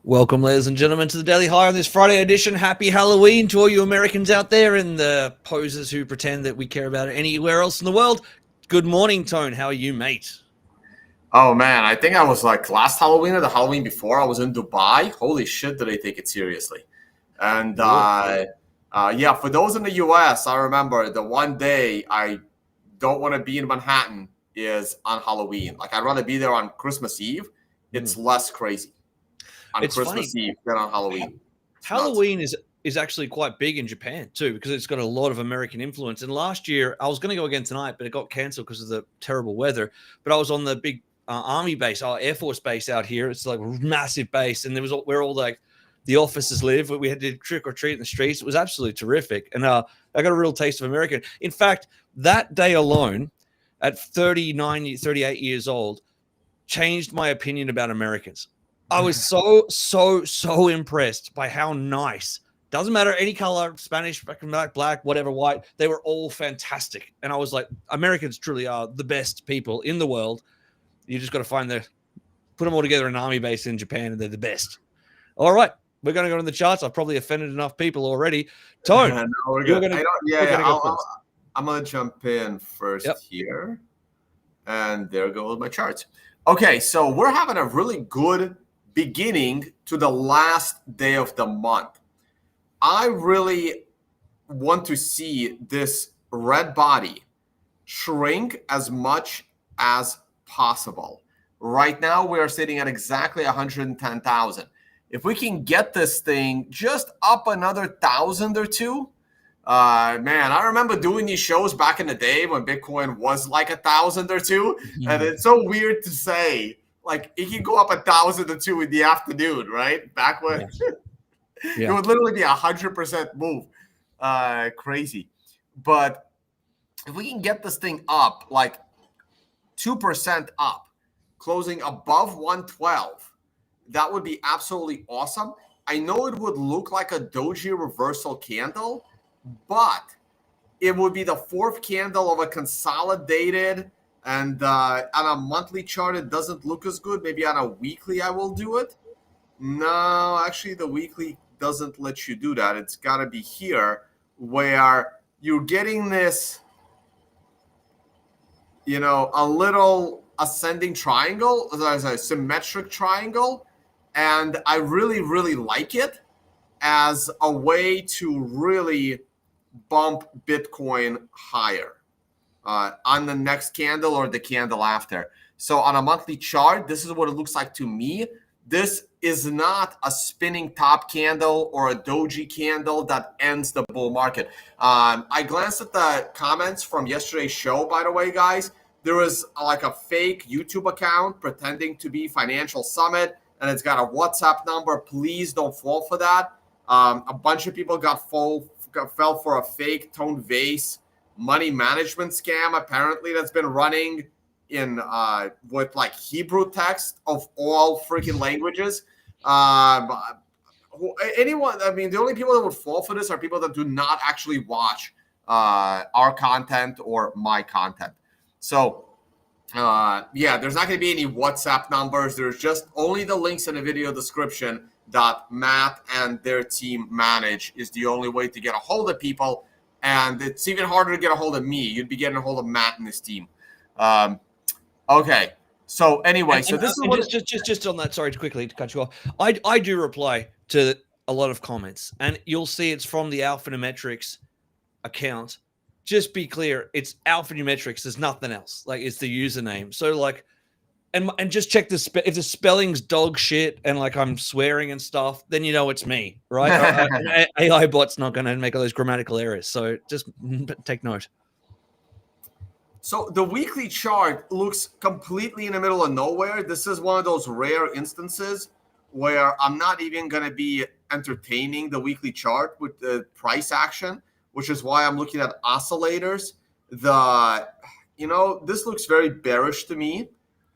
Welcome, ladies and gentlemen, to the Daily High on this Friday edition. Happy Halloween to all you Americans out there and the posers who pretend that we care about it anywhere else in the world. Good morning, Tone. How are you, mate? Oh man, I think I was like last Halloween or the Halloween before. I was in Dubai. Holy shit, did I take it seriously? And yeah, for those in the US, I remember the one day I don't want to be in Manhattan is on Halloween. Like I'd rather be there on Christmas Eve. It's less crazy on It's Christmas funny. Eve than on Halloween. It's Halloween is actually quite big in Japan too, because it's got a lot of American influence. And last year, I was going to go again tonight, but it got cancelled because of the terrible weather. But I was on the big army base, our Air Force base out here. It's like a massive base, and there was where all like the officers live. We had to trick or treat in the streets. It was absolutely terrific, and I got a real taste of American. In fact, that day alone, at 38 years old, changed my opinion about Americans. I was so impressed by how nice. Doesn't matter any color, Spanish, black, whatever, white. They were all fantastic, and I was like, Americans truly are the best people in the world. You just got to put them all together in an army base in Japan, and they're the best. All right, we're going to go to the charts. I've probably offended enough people already. Tone, no, we're good. I'm gonna jump in first here, and there goes my charts. Okay, so we're having a really good beginning to the last day of the month. I really want to see this red body shrink as much as possible. Right now, we are sitting at exactly 110,000. If we can get this thing just up another 1,000 or two, man, I remember doing these shows back in the day when Bitcoin was like 1,000 or two, and it's so weird to say, like it can go up 1,000 or two in the afternoon, right? Back when it would literally be 100% move, crazy. But if we can get this thing up like 2% up, closing above 112, that would be absolutely awesome. I know it would look like a doji reversal candle, but it would be the fourth candle of a consolidated, and on a monthly chart, it doesn't look as good. Maybe on a weekly, I will do it. No, actually, the weekly doesn't let you do that. It's got to be here where you're getting this, a little ascending triangle, as a symmetric triangle. And I really, really like it as a way to really bump Bitcoin higher on the next candle or the candle after. So on a monthly chart, this is what it looks like to me. This is not a spinning top candle or a doji candle that ends the bull market. I glanced at the comments from yesterday's show, by the way, guys. There was like a fake YouTube account pretending to be Financial Summit, and it's got a WhatsApp number. Please don't fall for that. A bunch of people fell for a fake Tone Vase money management scam, apparently, that's been running in with like Hebrew text of all freaking languages. Anyone, I mean, the only people that would fall for this are people that do not actually watch our content or my content. So yeah, there's not going to be any WhatsApp numbers. There's just only the links in the video description that Matt and their team manage is the only way to get a hold of people. And it's even harder to get a hold of me. You'd be getting a hold of Matt and his team. Okay. So anyway, so this is just on that. Sorry to quickly to cut you off. I do reply to a lot of comments, and you'll see it's from the Alphanumetrics account. Just be clear, it's Alphanumetrics. There's nothing else. Like it's the username. So like, and just check if the spelling's dog shit and like I'm swearing and stuff, then you know it's me, right? AI bot's not going to make all those grammatical errors. So just take note. So the weekly chart looks completely in the middle of nowhere. This is one of those rare instances where I'm not even going to be entertaining the weekly chart with the price action, which is why I'm looking at oscillators. This looks very bearish to me.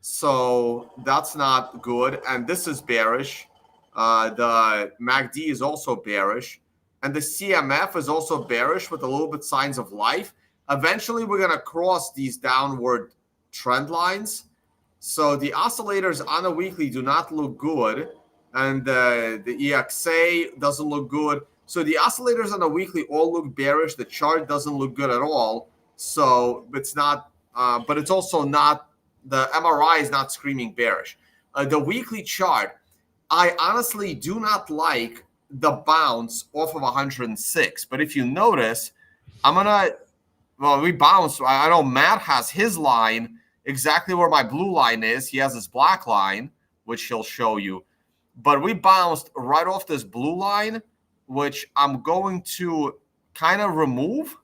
So that's not good. And this is bearish. The MACD is also bearish. And the CMF is also bearish with a little bit signs of life. Eventually, we're going to cross these downward trend lines. So the oscillators on a weekly do not look good. and the EXA doesn't look good. So the oscillators on the weekly all look bearish. The chart doesn't look good at all. So it's not, but it's also not, the MRI is not screaming bearish. The weekly chart, I honestly do not like the bounce off of 106. But if you notice, we bounced. I know Matt has his line exactly where my blue line is. He has his black line, which he'll show you. But we bounced right off this blue line, which I'm going to kind of remove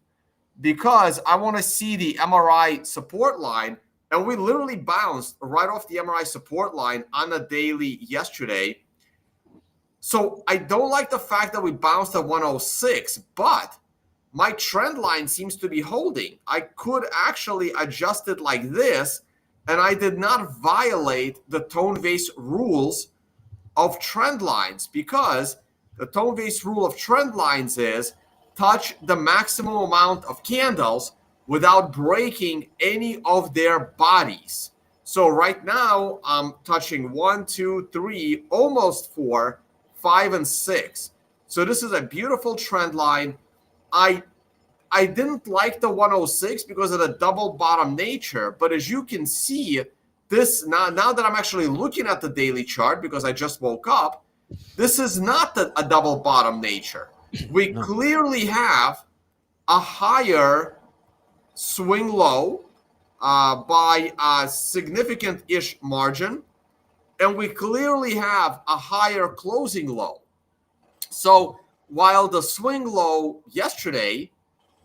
because I want to see the MRI support line. And we literally bounced right off the MRI support line on the daily yesterday. So I don't like the fact that we bounced at 106, but my trend line seems to be holding. I could actually adjust it like this, and I did not violate the tone-based rules of trend lines, because the tone-based rule of trend lines is touch the maximum amount of candles without breaking any of their bodies. So right now I'm touching 1, 2, 3, almost 4, 5, and 6. So this is a beautiful trend line. I didn't like the 106 because of the double bottom nature, but as you can see, this now that I'm actually looking at the daily chart because I just woke up, this is not a double bottom nature. We clearly have a higher swing low by a significant-ish margin, and we clearly have a higher closing low. So while the swing low yesterday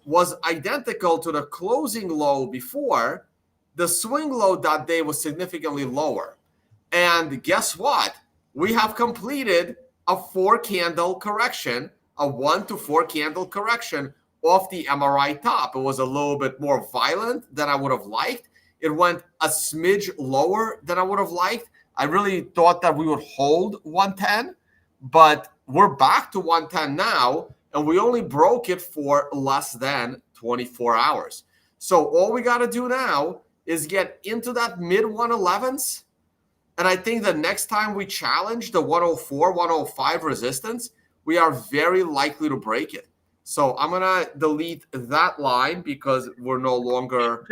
was identical to the closing low before, the swing low that day was significantly lower. And guess what? We have completed a 4-candle correction, a 1 to 4 candle correction off the MRI top. It was a little bit more violent than I would have liked. It went a smidge lower than I would have liked. I really thought that we would hold 110, but we're back to 110 now, and we only broke it for less than 24 hours. So all we got to do now is get into that mid 111s. And I think the next time we challenge the 104, 105 resistance, we are very likely to break it. So I'm going to delete that line because we're no longer...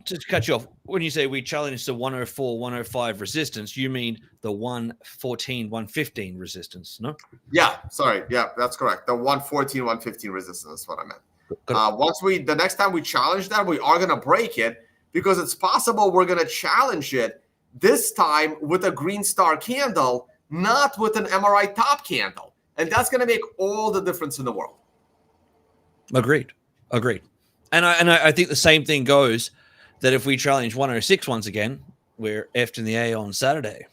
Just to cut you off, when you say we challenge the 104, 105 resistance, you mean the 114, 115 resistance, no? Yeah, sorry. Yeah, that's correct. The 114, 115 resistance is what I meant. The next time we challenge that, we are going to break it because it's possible we're going to challenge it this time with a green star candle, not with an MRI top candle. And that's going to make all the difference in the world. Agreed. And I think the same thing goes that if we challenge 106 once again, we're effed in the A on Saturday.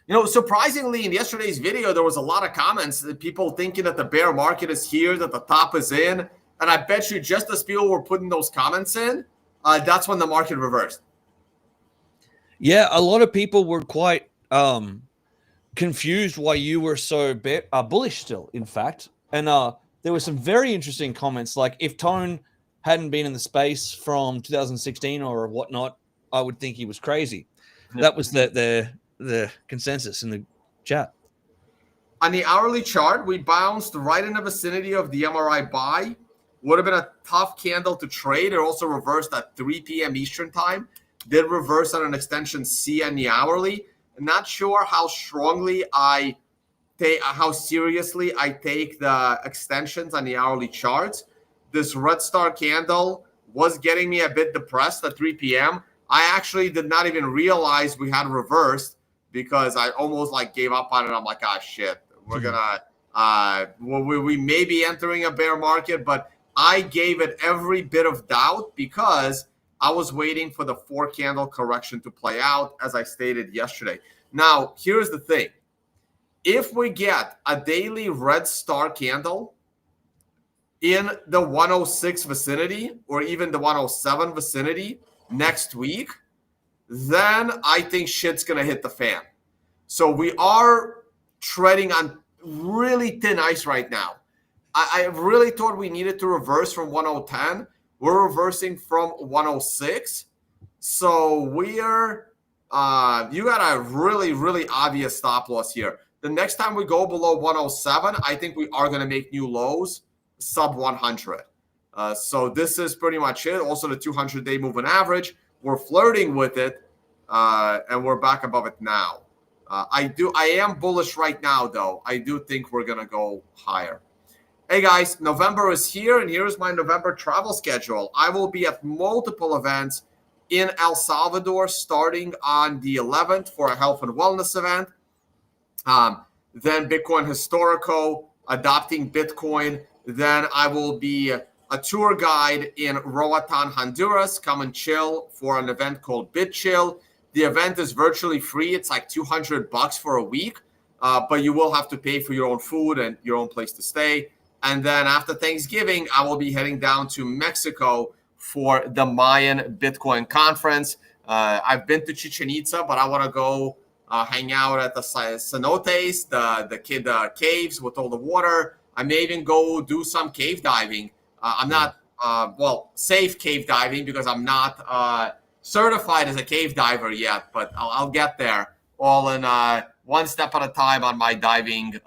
You know, surprisingly, in yesterday's video, there was a lot of comments that people thinking that the bear market is here, that the top is in. And I bet you just as people were putting those comments in, that's when the market reversed. Yeah, a lot of people were quite confused why you were so bullish still, in fact. And there were some very interesting comments, like if Tone hadn't been in the space from 2016 or whatnot, I would think he was crazy. Yeah. That was the consensus in the chat. On the hourly chart, we bounced right in the vicinity of the MRI buy. Would have been a tough candle to trade. It also reversed at 3 p.m. Eastern time. Did reverse on an extension C on the hourly. I'm not sure how strongly how seriously I take the extensions on the hourly charts. This red star candle was getting me a bit depressed at 3 p.m. I actually did not even realize we had reversed because I almost gave up on it. I'm like, ah, shit, we're gonna, we may be entering a bear market, but I gave it every bit of doubt because I was waiting for the 4-candle correction to play out, as I stated yesterday. Now, here's the thing. If we get a daily red star candle in the 106 vicinity or even the 107 vicinity next week, then I think shit's going to hit the fan. So we are treading on really thin ice right now. I really thought we needed to reverse from 1010. We're reversing from 106. So we're you got a really, really obvious stop loss here. The next time we go below 107, I think we are going to make new lows sub 100. So this is pretty much it. Also, the 200-day moving average, we're flirting with it, and we're back above it now. I am bullish right now, though. I do think we're going to go higher. Hey, guys, November is here, and here's my November travel schedule. I will be at multiple events in El Salvador starting on the 11th for a health and wellness event. Then Bitcoin Historico, adopting Bitcoin. Then I will be a tour guide in Roatan, Honduras. Come and chill for an event called BitChill. The event is virtually free. It's like $200 for a week, but you will have to pay for your own food and your own place to stay. And then after Thanksgiving, I will be heading down to Mexico for the Mayan Bitcoin conference. I've been to Chichen Itza, but I want to go hang out at the cenotes, the caves with all the water. I may even go do some cave diving. I'm not, safe cave diving because I'm not certified as a cave diver yet, but I'll get there all in one step at a time on my diving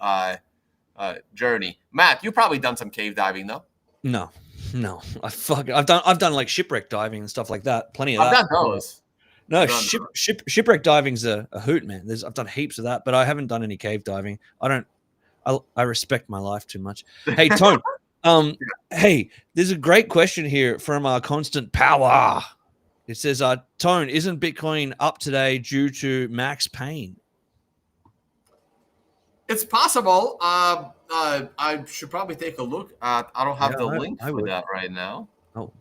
journey. Matt, you've probably done some cave diving, though. No. I've done like shipwreck diving and stuff like that. Plenty of that. I've done those. No, shipwreck diving's a hoot, man. I've done heaps of that, but I haven't done any cave diving. I respect my life too much. Hey, Tone. Hey, there's a great question here from our Constant Power. It says, Tone, isn't Bitcoin up today due to Max Payne? It's possible. I should probably take a look at. I don't have the link for that right now. Oh.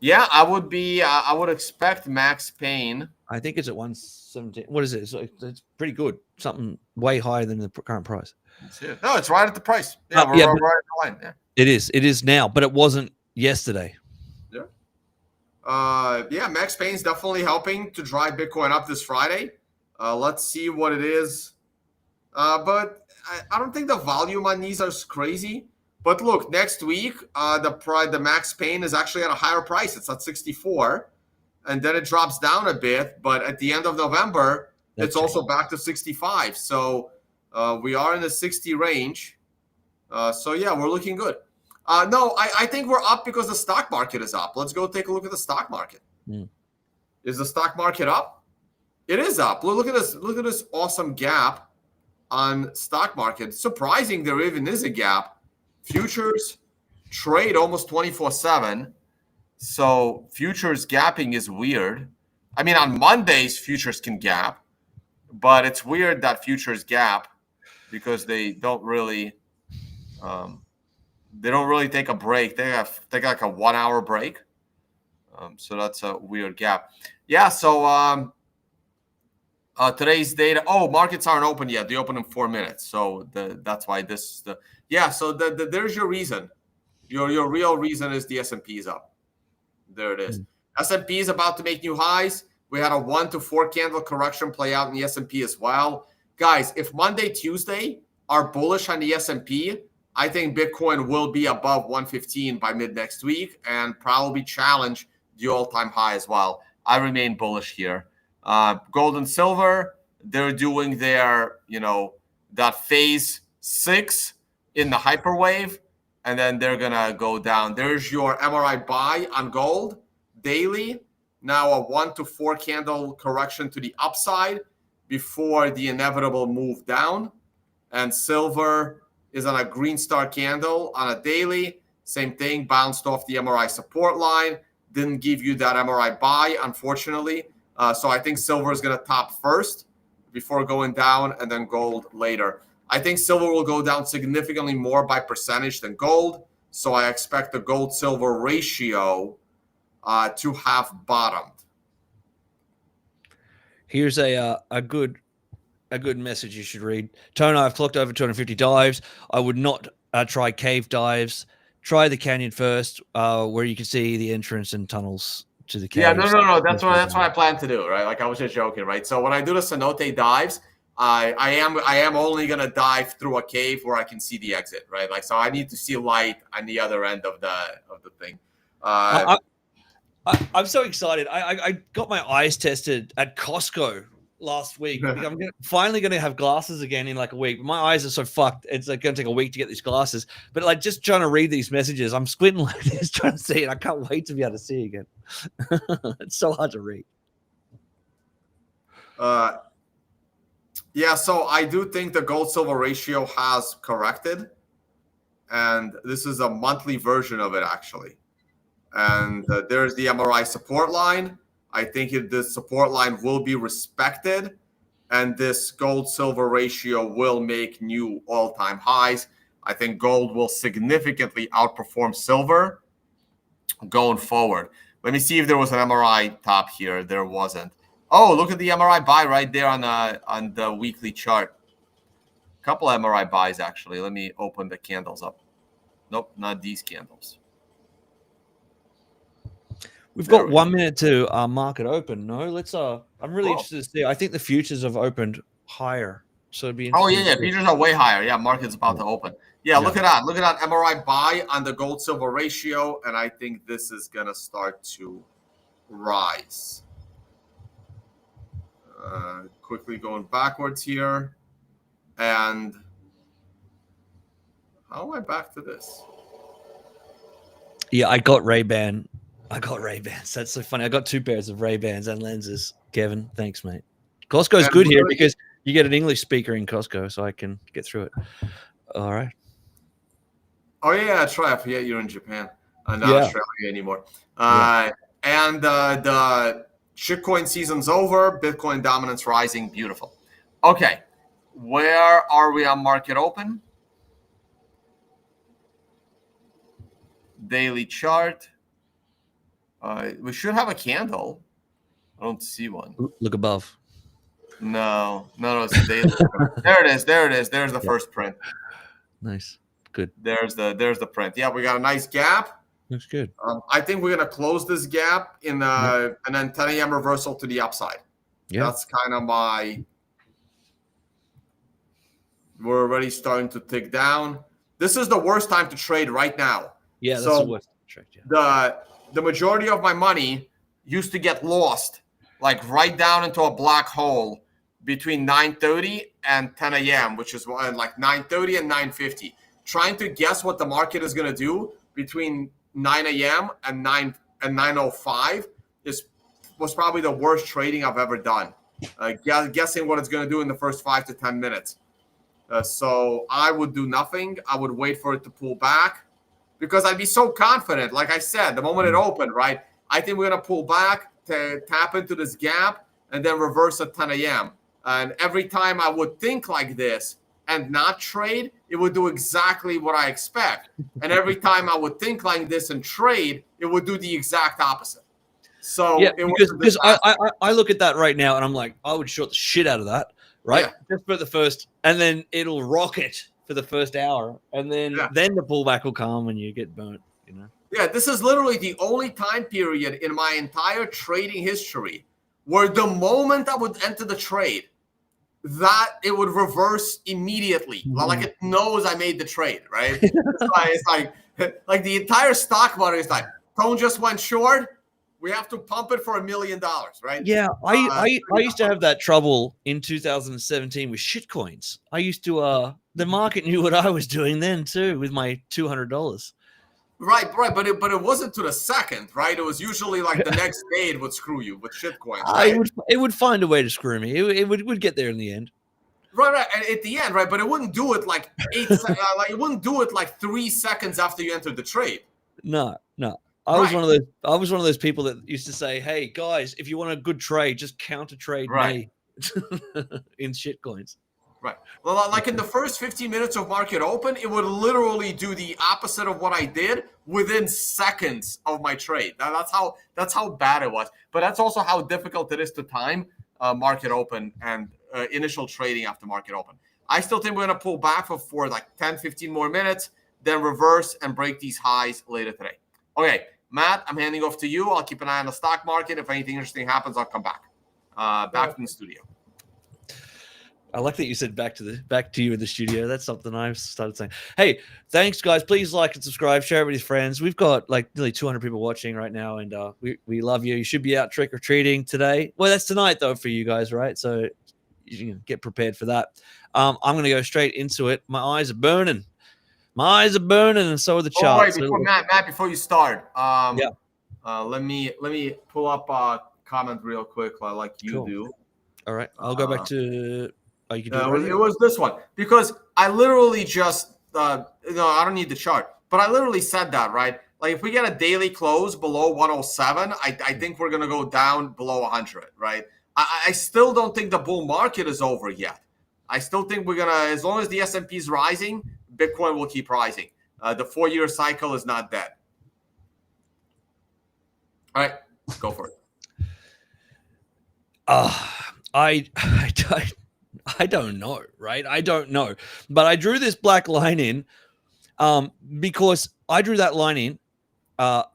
Yeah, I would be. I would expect Max Payne. I think it's at 117. What is it? It's pretty good. Something way higher than the current price. No, it's right at the price. Yeah, we're right at the line. Yeah. It is. It is now, but it wasn't yesterday. Yeah. Max Payne's definitely helping to drive Bitcoin up this Friday. Let's see what it is. But I don't think the volume on these are crazy. But look, next week, the Max Payne is actually at a higher price. It's at 64, and then it drops down a bit. But at the end of November, it's also back to 65. So we are in the 60 range. So yeah, we're looking good. No, I think we're up because the stock market is up. Let's go take a look at the stock market. Is the stock market up? It is up. Look at this. Look at this awesome gap on stock market. Surprising there even is a gap. Futures trade almost 24/7. So futures gapping is weird. I mean, on Mondays, futures can gap, but it's weird that futures gap because they don't really take a break. They got like a 1 hour break. So that's a weird gap. Yeah. So today's data. Oh, markets aren't open yet. They open in 4 minutes. So that's why this. So there's your reason. Your real reason is the S&P is up. There it is. S&P is about to make new highs. We had a 1 to 4 candle correction play out in the S&P as well. Guys, if Monday, Tuesday are bullish on the S&P, I think Bitcoin will be above 115 by mid next week and probably challenge the all-time high as well. I remain bullish here. Gold and silver, they're doing their, that phase 6 in the hyperwave, and then they're going to go down. There's your MRI buy on gold daily. Now a 1 to 4 candle correction to the upside before the inevitable move down. And silver is on a green star candle on a daily. Same thing, bounced off the MRI support line. Didn't give you that MRI buy, unfortunately. So I think silver is going to top first before going down, and then gold later. I think silver will go down significantly more by percentage than gold. So I expect the gold-silver ratio to have bottomed. Here's a good message you should read. Tony, I've clocked over 250 dives. I would not try cave dives. Try the canyon first, where you can see the entrance and tunnels to the caves. Yeah, no. That's what I plan to do, right? Like I was just joking, right? So when I do the cenote dives, I am only gonna dive through a cave where I can see the exit, right? Like so, I need to see light on the other end of the thing. I I'm so excited. I got my eyes tested at Costco last week. I'm finally going to have glasses again in like a week. My eyes are so fucked. It's like going to take a week to get these glasses. But like just trying to read these messages, I'm squinting like this, trying to see it. I can't wait to be able to see again. It's so hard to read. Yeah, so I do think the gold-silver ratio has corrected. And this is a monthly version of it, actually. And there's the MRI support line. I think the support line will be respected. And this gold-silver ratio will make new all-time highs. I think gold will significantly outperform silver going forward. Let me see if there was an MRI top here. There wasn't. Oh, look at the MRI buy right there on the weekly chart. A couple of MRI buys, actually. Let me open the candles up. Nope, not these candles. We've got 1 minute to market open. No, let's. I'm really interested to see. I think the futures have opened higher, so it'd be interesting. Oh yeah, futures are way higher. Yeah, market's about to open. Yeah, look at that. Look at that MRI buy on the gold silver ratio, and I think this is gonna start to rise. Quickly going backwards here, and how am I back to this? Yeah, I got Ray-Ban. Ray-Bans. That's so funny. I got 2 pairs of Ray-Bans and lenses. Kevin, thanks, mate. Costco's good here because you get an English speaker in Costco, so I can get through it. All right. Oh yeah, that's right. I forget you're in Japan, not Australia anymore. And the shitcoin season's over. Bitcoin dominance rising. Beautiful. Okay, where are we on market open? Daily chart. We should have a candle. I don't see one. Look above. No, it's daily. There it is. There's the first print. Nice. Good. There's the print. Yeah, we got a nice gap. Looks good. I think we're gonna close this gap in and then 10 a.m. reversal to the upside. Yeah, that's kind of my. We're already starting to tick down. This is the worst time to trade right now. Yeah, that's the worst trade. Yeah. The majority of my money used to get lost, like right down into a black hole between 9:30 and 10 a.m., which is like 9:30 and 9:50. Trying to guess what the market is going to do between 9 a.m. and 9:05 was probably the worst trading I've ever done. Guessing what it's going to do in the first 5 to 10 minutes. So I would do nothing. I would wait for it to pull back because I'd be so confident. Like I said, the moment it opened, right? I think we're going to pull back to tap into this gap and then reverse at 10 a.m. And every time I would think like this and not trade, it would do exactly what I expect. And every time I would think like this and trade, it would do the exact opposite. So yeah, because I look at that right now and I'm like, I would short the shit out of that, right? Yeah. Just for the first, and then it'll rocket for the first hour, and then the pullback will come and you get burnt, you know? Yeah, this is literally the only time period in my entire trading history where the moment I would enter the trade, that it would reverse immediately. Like it knows I made the trade, right? It's like the entire stock market is like, Tone just went short. We have to pump it for $1 million, right? Yeah, I used to have that trouble in 2017 with shitcoins. I used to the market knew what I was doing then too with my $200. Right, but it wasn't to the second, right? It was usually like the next day it would screw you with shitcoins. Right? It would find a way to screw me. It would get there in the end. Right, and at the end, right? But it wouldn't do it like 8 seconds. Like it wouldn't do it like 3 seconds after you entered the trade. No. I was one of those people that used to say, "Hey guys, if you want a good trade, just counter trade me in shitcoins." Right. Well, like in the first 15 minutes of market open, it would literally do the opposite of what I did within seconds of my trade. That's how bad it was. But that's also how difficult it is to time market open and initial trading after market open. I still think we're going to pull back for like 10, 15 more minutes, then reverse and break these highs later today. Okay, Matt, I'm handing off to you. I'll keep an eye on the stock market. If anything interesting happens, I'll come back. Back from the studio. I like that you said back to you in the studio. That's something I've started saying. Hey, thanks guys. Please like and subscribe, share it with your friends. We've got like nearly 200 people watching right now, and we love you. You should be out trick or treating today. Well, that's tonight though for you guys, right? So you can get prepared for that. I'm going to go straight into it. My eyes are burning. My eyes are burning, and so are the charts. Oh, wait, Matt, before you start, yeah. Let me pull up a comment real quick, like you do. All right, I'll go back to. Oh, you can do it was this one because I literally just I don't need the chart, but I literally said that, right? Like if we get a daily close below 107, I think we're gonna go down below 100, right? I still don't think the bull market is over yet. I still think we're gonna, as long as the S&P is rising, Bitcoin will keep rising. The 4-year cycle is not dead. All right, go for it. I don't know, right? I don't know. But I drew this black line in because I drew that line in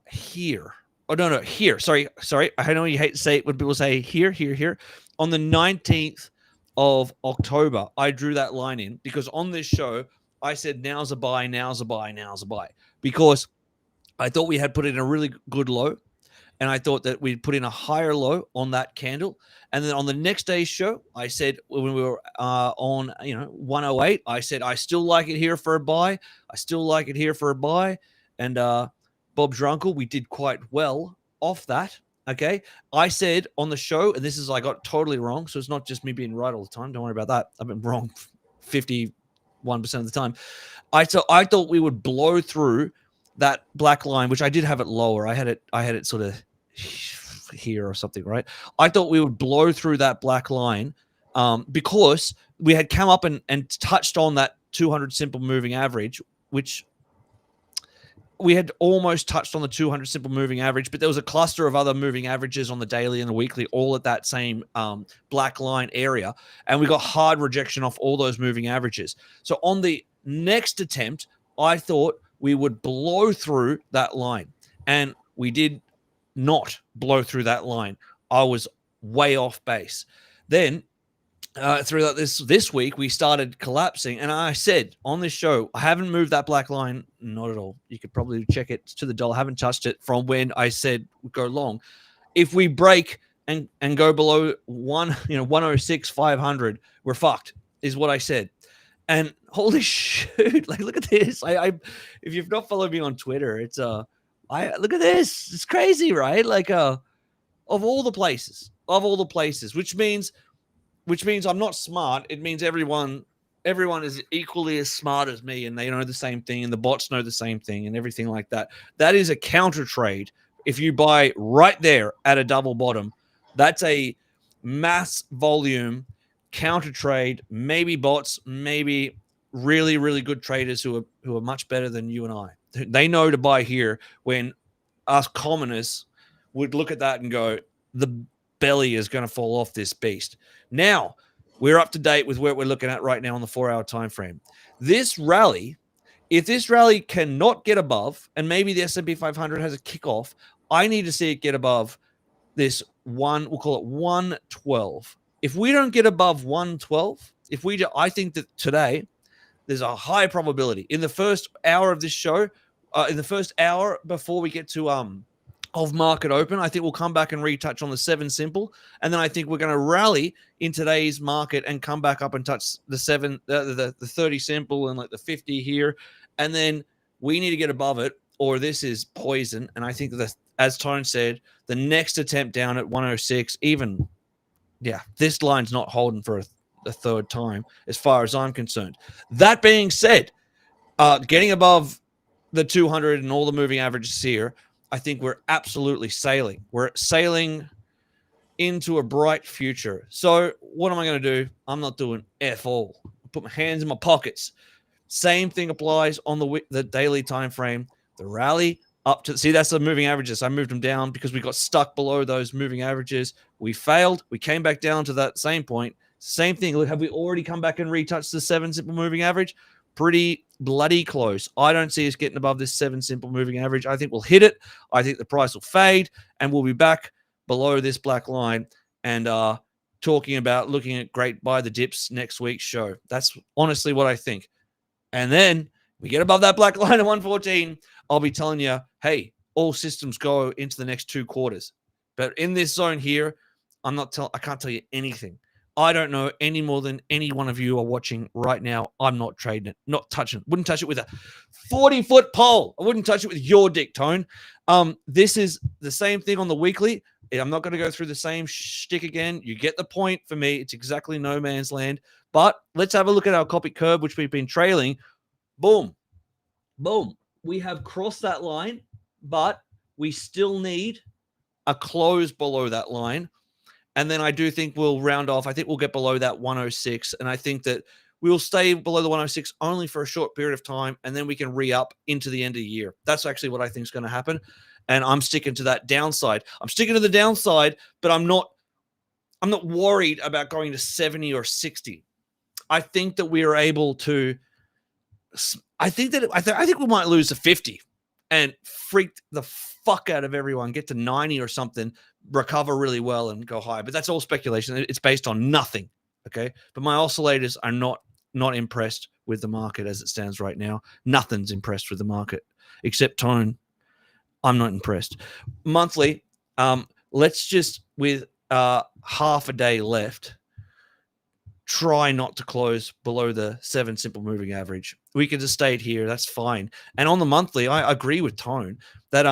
here. Oh, no, here. Sorry. I know you hate to say it when people say here. On the 19th of October, I drew that line in because on this show, I said now's a buy, now's a buy, now's a buy. Because I thought we had put in a really good low. And I thought that we'd put in a higher low on that candle. And then on the next day's show, I said when we were on 108, I said I still like it here for a buy. I still like it here for a buy. And Bob's your uncle, we did quite well off that. Okay. I said on the show, and this is I got totally wrong. So it's not just me being right all the time. Don't worry about that. I've been wrong 51% of the time. I thought we would blow through that black line, which I did have it lower. I had it sort of here or something, right? I thought we would blow through that black line because we had come up and touched on that 200 simple moving average, which we had almost touched on the 200 simple moving average, but there was a cluster of other moving averages on the daily and the weekly, all at that same black line area. And we got hard rejection off all those moving averages. So on the next attempt, I thought we would blow through that line. And we did not blow through that line. I was way off base. Then throughout this week, we started collapsing. And I said on this show, I haven't moved that black line. Not at all. You could probably check it to the dollar. I haven't touched it from when I said go long. If we break and go below 106,500, we're fucked, is what I said. And holy shit, like look at this. I if you've not followed me on Twitter, it's look at this. It's crazy, right? Like of all the places, which means I'm not smart. It means everyone is equally as smart as me, and they know the same thing, and the bots know the same thing, and everything like that. That is a counter trade. If you buy right there at a double bottom, that's a mass volume counter trade, maybe bots, maybe really, really good traders who are much better than you and I. They know to buy here when us commoners would look at that and go, the belly is going to fall off this beast. Now, we're up to date with what we're looking at right now on the 4-hour time frame. This rally, if this rally cannot get above, and maybe the S&P 500 has a kickoff, I need to see it get above this we'll call it 112. If we don't get above 112, I think that today there's a high probability in the first hour of this show, in the first hour before we get to of market open, I think we'll come back and retouch on the 7 simple, and then I think we're going to rally in today's market and come back up and touch the 30 simple and like the 50 here, and then we need to get above it, or this is poison. And I think that, as Tone said, the next attempt down at 106, even. Yeah, this line's not holding for a third time as far as I'm concerned. That being said, getting above the 200 and all the moving averages here, I think we're absolutely sailing. We're sailing into a bright future. So what am I going to do? I'm not doing F all. I put my hands in my pockets. Same thing applies on the daily time frame. The rally up to, see, that's the moving averages. I moved them down because we got stuck below those moving averages. We failed. We came back down to that same point. Same thing. Look, have we already come back and retouched the 7 simple moving average? Pretty bloody close. I don't see us getting above this 7 simple moving average. I think we'll hit it. I think the price will fade, and we'll be back below this black line and talking about looking at great buy the dips next week's show. That's honestly what I think. And then we get above that black line of 114. I'll be telling you, hey, all systems go into the next 2 quarters. But in this zone here, I can't tell you anything. I don't know any more than any one of you are watching right now. I'm not trading it, not touching it. Wouldn't touch it with a 40-foot pole. I wouldn't touch it with your dick, Tone. This is the same thing on the weekly. I'm not going to go through the same shtick again. You get the point for me. It's exactly no man's land. But let's have a look at our copy curve, which we've been trailing. Boom. Boom. We have crossed that line, but we still need a close below that line. And then I do think we'll round off. I think we'll get below that 106. And I think that we'll stay below the 106 only for a short period of time. And then we can re-up into the end of the year. That's actually what I think is going to happen. And I'm sticking to that downside. I'm sticking to the downside, but I'm not worried about going to 70 or 60. I think that we are able to, I think we might lose to 50 and freak the fuck out of everyone, get to 90 or something, recover really well and go high. But that's all speculation. It's based on nothing. Okay. But my oscillators are not impressed with the market as it stands right now. Nothing's impressed with the market except Tone. I'm not impressed. Monthly, let's just, with half a day left, try not to close below the 7 simple moving average. We can just stay here. That's fine. And on the monthly, I agree with Tone that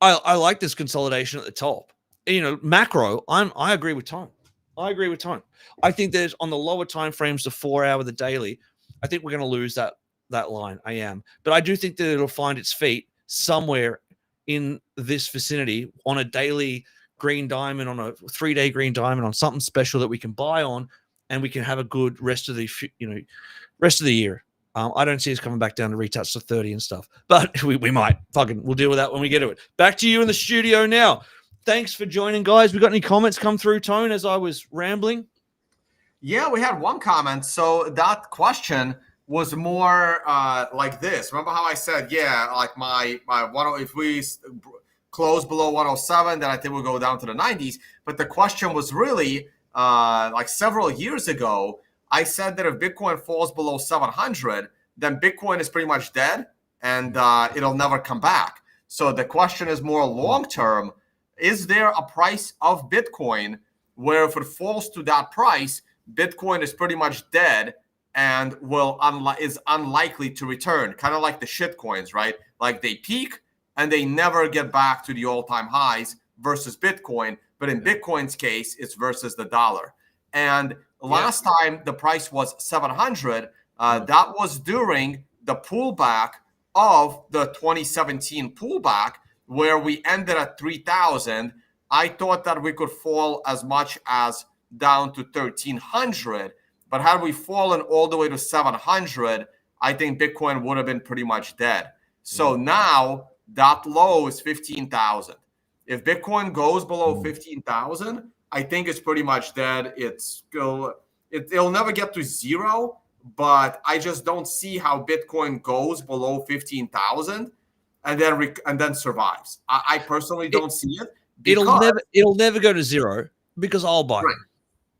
I like this consolidation at the top. You know, macro, I agree with Tone. I agree with Tone. I think there's on the lower time frames, the 4 hour, the daily, I think we're going to lose that line. I am. But I do think that it'll find its feet somewhere in this vicinity on a daily green diamond, on a 3-day green diamond, on something special that we can buy on, and we can have a good rest of the year. I don't see us coming back down to retouch to 30 and stuff, but we might. We'll deal with that when we get to it. Back to you in the studio now. Thanks for joining, guys. We got any comments come through, Tone, as I was rambling? Yeah, we had one comment. So that question was more like this. Remember how I said, yeah, like my if we close below 107, then I think we'll go down to the 90s. But the question was really like several years ago, I said that if Bitcoin falls below 700, then Bitcoin is pretty much dead and it'll never come back. So the question is more long-term. Is there a price of Bitcoin where if it falls to that price, Bitcoin is pretty much dead and is unlikely to return? Kind of like the shit coins, right? Like they peak and they never get back to the all-time highs versus Bitcoin. But in Bitcoin's case, it's versus the dollar. And last time the price was 700, that was during the pullback of the 2017 pullback, where we ended at 3,000. I thought that we could fall as much as down to 1,300. But had we fallen all the way to 700, I think Bitcoin would have been pretty much dead. So now that low is 15,000. If Bitcoin goes below 15,000, I think it's pretty much dead. It'll never get to zero, but I just don't see how Bitcoin goes below 15,000 and then survives. I personally don't see it. It'll never go to zero because I'll buy it.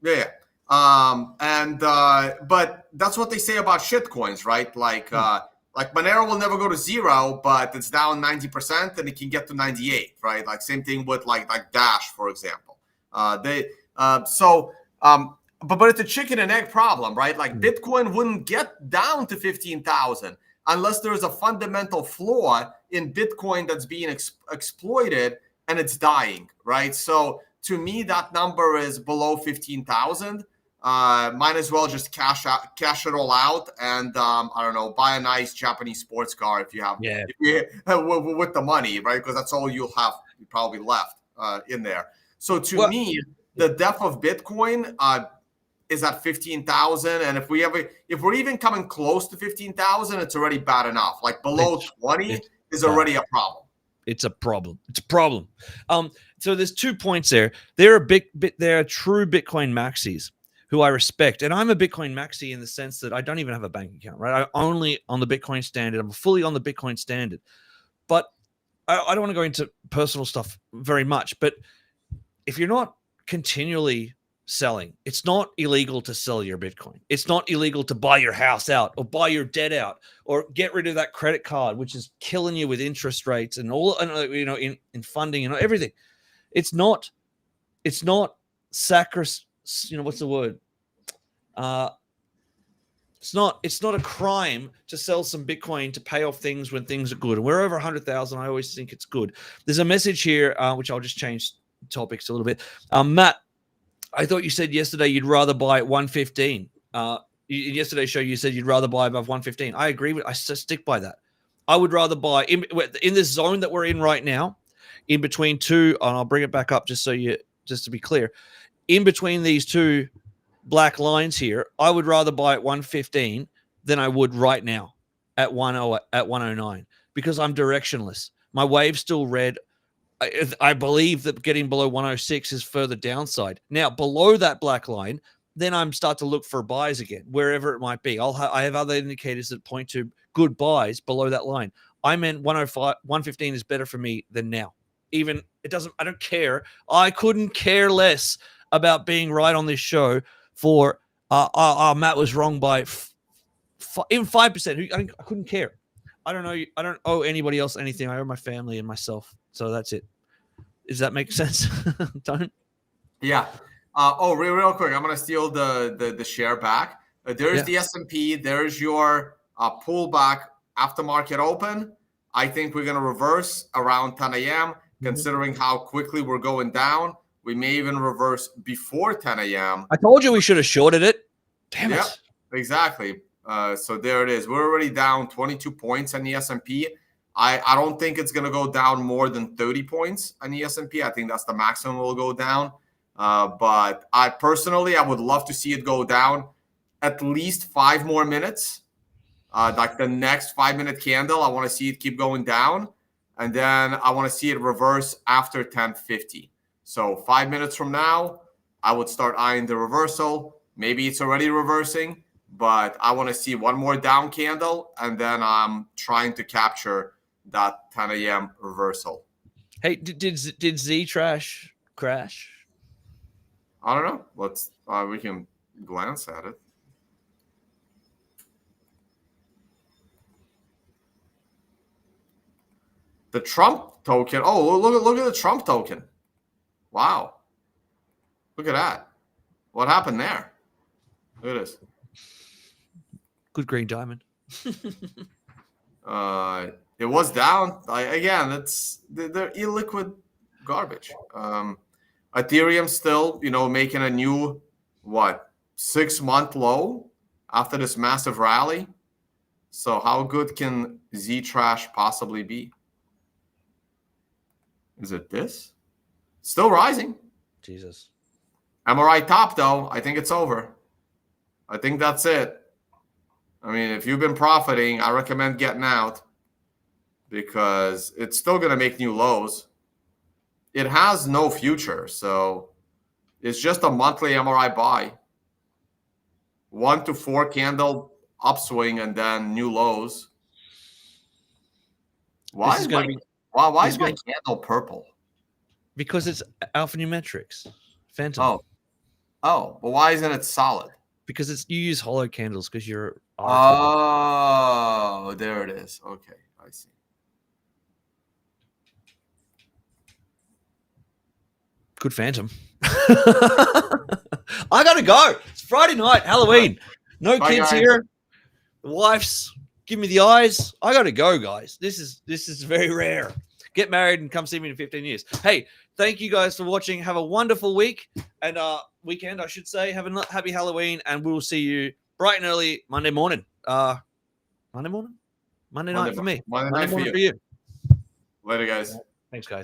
Yeah. But that's what they say about shit coins, right? Like Monero will never go to zero, but it's down 90% and it can get to 98, right? Like same thing with like Dash, for example. But it's a chicken and egg problem, right? Like Bitcoin wouldn't get down to 15,000 unless there's a fundamental flaw in Bitcoin that's being exploited and it's dying, right? So to me, that number is below 15,000. Might as well just cash it all out, and I don't know, buy a nice Japanese sports car if you have, with the money, right? Because that's all you'll have probably left in there. So to me, the depth of Bitcoin is at 15,000, and if we're even coming close to 15,000, it's already bad enough. Like below 20 is already a problem. It's a problem. It's a problem. So there's 2 points there. There are true Bitcoin maxis who I respect. And I'm a Bitcoin maxi in the sense that I don't even have a bank account, right? I'm only on the Bitcoin standard. I'm fully on the Bitcoin standard. But I don't want to go into personal stuff very much. But if you're not continually selling. It's not illegal to sell your Bitcoin. It's not illegal to buy your house out or buy your debt out or get rid of that credit card, which is killing you with interest rates and all, you know, in funding and everything. It's not you know, what's the word? It's not a crime to sell some Bitcoin to pay off things when things are good. And we're over 100,000. I always think it's good. There's a message here, which I'll just change topics a little bit. Matt, I thought you said yesterday you'd rather buy at 115. In yesterday's show, you said you'd rather buy above 115. I agree with. I stick by that. I would rather buy in this zone that we're in right now, in between two. And I'll bring it back up just to be clear. In between these two black lines here, I would rather buy at 115 than I would right now at 109 because I'm directionless. My wave's still red. I believe that getting below 106 is further downside. Now, below that black line, then I'm start to look for buys again, wherever it might be. I have other indicators that point to good buys below that line. I meant 105, 115 is better for me than now. Even it doesn't. I don't care. I couldn't care less about being right on this show for Matt was wrong by even 5%. I couldn't care. I don't know. I don't owe anybody else anything. I owe my family and myself. So that's it. Does that make sense? Don't? Yeah. Real quick. I'm gonna steal the share back. There's the S&P. There's your pullback after market open. I think we're gonna reverse around 10 a.m. Considering how quickly we're going down. We may even reverse before 10 a.m. I told you we should have shorted it. Damn it. Exactly. So there it is. We're already down 22 points on the S&P. I don't think it's going to go down more than 30 points on the S&P. I think that's the maximum will go down. But I would love to see it go down at least 5 more minutes. Like the next 5-minute candle, I want to see it keep going down. And then I want to see it reverse after 10:50. So 5 minutes from now, I would start eyeing the reversal. Maybe it's already reversing, but I want to see one more down candle, and then I'm trying to capture that 10 a.m. reversal. Hey, did Z-Trash crash? I don't know. Let's we can glance at it. The Trump token. Oh, look at the Trump token. Wow. Look at that. What happened there? Look at this. Good green diamond. It was down. Again, they're illiquid garbage. Ethereum still, making a new 6-month low after this massive rally. So how good can Z-Trash possibly be? Is it this? Still rising. Jesus. MRI top though. I think it's over. I think that's it. I mean, if you've been profiting, I recommend getting out because it's still going to make new lows. It has no future, so it's just a monthly MRI buy. 1 to 4 candle upswing and then new lows. Why is my candle purple? Because it's alphanumerics. Phantom. Oh, but why isn't it solid? Because you use hollow candles because you're. Oh, there it is. Okay, I see. Good Phantom. I gotta go. It's Friday night, Halloween. No Bye, kids guys. Here. The wife's give me the eyes. I gotta go, guys. This is very rare. Get married and come see me in 15 years. Hey, thank you guys for watching. Have a wonderful week and weekend, I should say. Have a happy Halloween, and we'll see you bright and early Monday morning. Monday night for me. Monday night morning for you. Later, guys. Thanks, guys.